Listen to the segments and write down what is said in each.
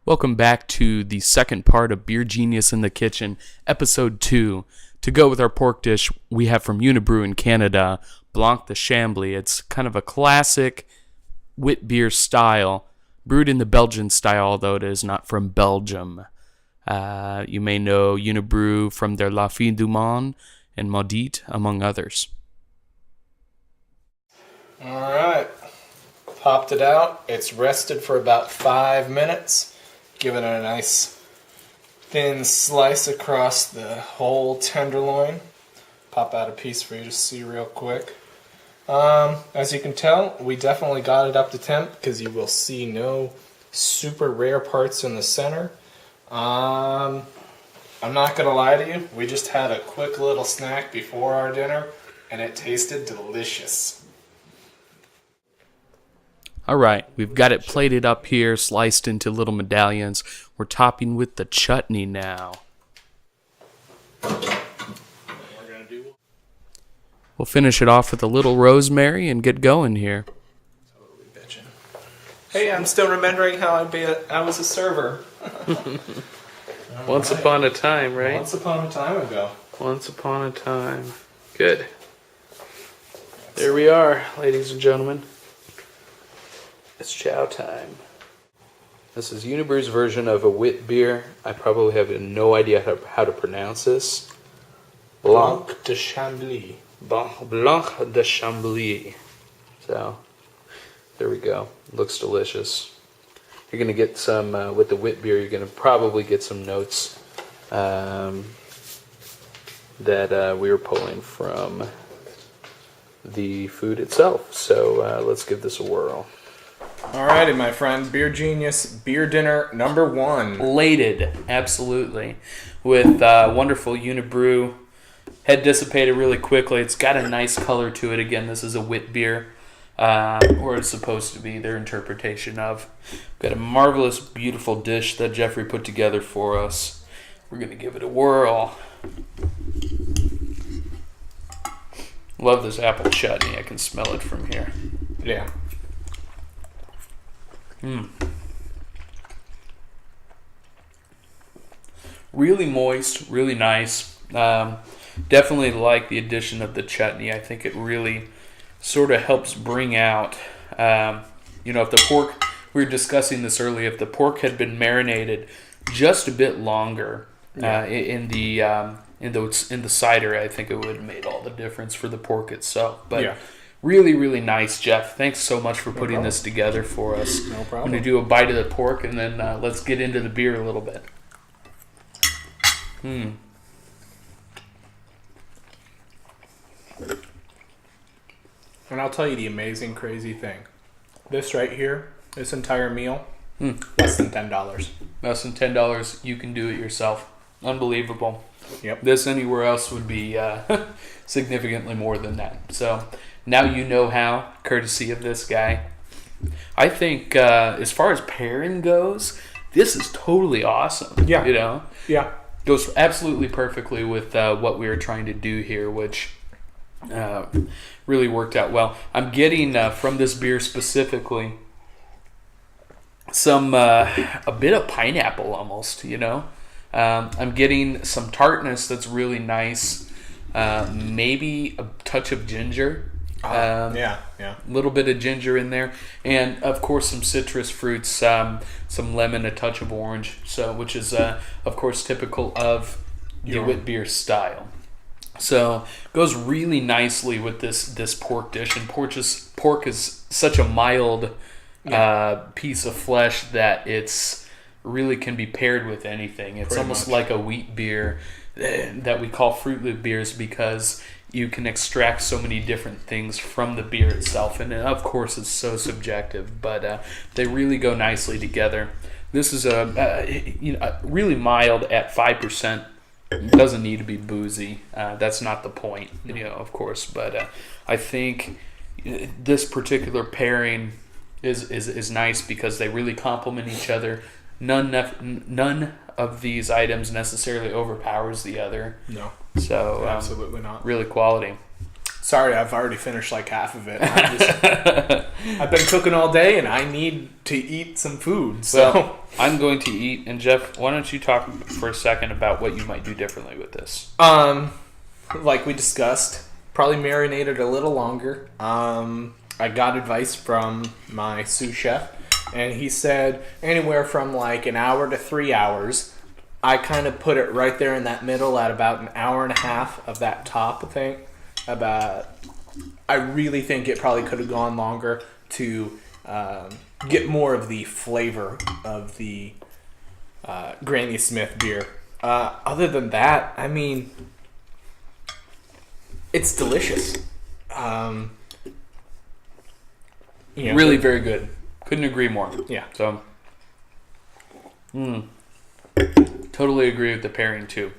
Welcome back to the second part of Beer Genius in the Kitchen, Episode 2. To go with our pork dish, we have from Unibrew in Canada, Blanc de Chambly. It's kind of a classic wit beer style, brewed in the Belgian style, although it is not from Belgium. You may know Unibrew from their La Fin du Monde and Maudite, among others. All right, popped it out. It's rested for about 5 minutes. Give it a nice thin slice across the whole tenderloin. Pop out a piece for you to see real quick. As you can tell, we definitely got it up to temp because you will see no super rare parts in the center. I'm not going to lie to you, we just had a quick little snack before our dinner and it tasted delicious. Alright, we've got it plated up here, sliced into little medallions. We're topping with the chutney now. We'll finish it off with a little rosemary and get going here. Totally bitchin'. Hey, I'm still remembering how I was a server. Once upon a time, right? Once upon a time ago. Once upon a time. Good. There we are, ladies and gentlemen. It's chow time. This is Unibrew's version of a wit beer. I probably have no idea how to pronounce this. Blanc de Chambly. Blanc de Chambly. So, there we go. Looks delicious. You're going to get some, with the wit beer, you're going to probably get some notes that we were pulling from the food itself. So, let's give this a whirl. Alrighty, my friend. Beer Genius, beer dinner number 1. Plated, absolutely. With wonderful Unibrew. Head dissipated really quickly. It's got a nice color to it. Again, this is a wit beer. Or it's supposed to be their interpretation of. Got a marvelous, beautiful dish that Jeffrey put together for us. We're going to give it a whirl. Love this apple chutney. I can smell it from here. Yeah. Really moist, really nice. Definitely like the addition of the chutney. I think it really sort of helps bring out, if the pork, we were discussing this earlier, if the pork had been marinated just a bit longer in the cider, I think it would have made all the difference for the pork itself. But yeah. Really, really nice, Jeff. Thanks so much for putting this together for us. No problem. I'm going to do a bite of the pork, and then let's get into the beer a little bit. And I'll tell you the amazing, crazy thing. This right here, this entire meal, less than $10. Less than $10, you can do it yourself. Unbelievable. Yep. This anywhere else would be significantly more than that. So now you know how, courtesy of this guy. I think as far as pairing goes, this is totally awesome. Yeah. Yeah. Goes absolutely perfectly with what we were trying to do here, which really worked out well. I'm getting from this beer specifically some a bit of pineapple almost, I'm getting some tartness that's really nice. Maybe a touch of ginger. A little bit of ginger in there, and of course some citrus fruits, some lemon, a touch of orange. So, which is of course typical of the wit beer style. So goes really nicely with this pork dish, and pork is such a mild piece of flesh that it's really can be paired with anything. It's almost like a wheat beer that we call Fruit Loop beers because you can extract so many different things from the beer itself, and of course it's so subjective, but they really go nicely together. This is a really mild at 5%. It doesn't need to be boozy. That's not the point, of course. But I think this particular pairing is nice because they really complement each other. None of these items necessarily overpowers the other. No. So absolutely not. Really quality. Sorry, I've already finished like half of it. I've been cooking all day, and I need to eat some food. So well, I'm going to eat. And Jeff, why don't you talk for a second about what you might do differently with this? Like we discussed, probably marinated a little longer. I got advice from my sous chef, and he said anywhere from like an hour to 3 hours. I kind of put it right there in that middle at about an hour and a half of that top thing. I really think it probably could have gone longer to get more of the flavor of the Granny Smith beer. Other than that, I mean, it's delicious. Really very good. Couldn't agree more. Yeah. So, totally agree with the pairing too.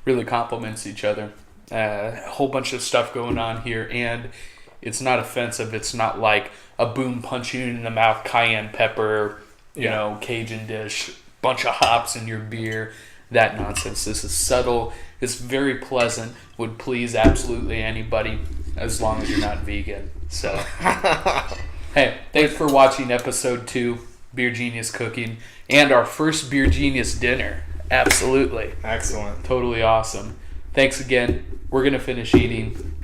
Really complements each other. A whole bunch of stuff going on here, and it's not offensive. It's not like a boom punch you in the mouth cayenne pepper, you know, Cajun dish, bunch of hops in your beer. That nonsense. This is subtle. It's very pleasant. Would please absolutely anybody as long as you're not vegan. So, hey, thanks for watching episode 2, Beer Genius Cooking, and our first Beer Genius dinner. Absolutely. Excellent. Totally awesome. Thanks again. We're going to finish eating.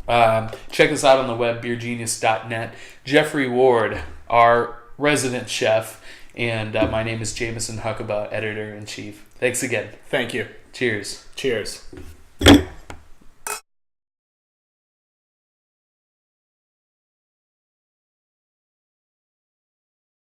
Check us out on the web, beergenius.net. Jeffrey Ward, our resident chef, and my name is Jameson Huckaba, editor-in-chief. Thanks again. Thank you. Cheers. Cheers.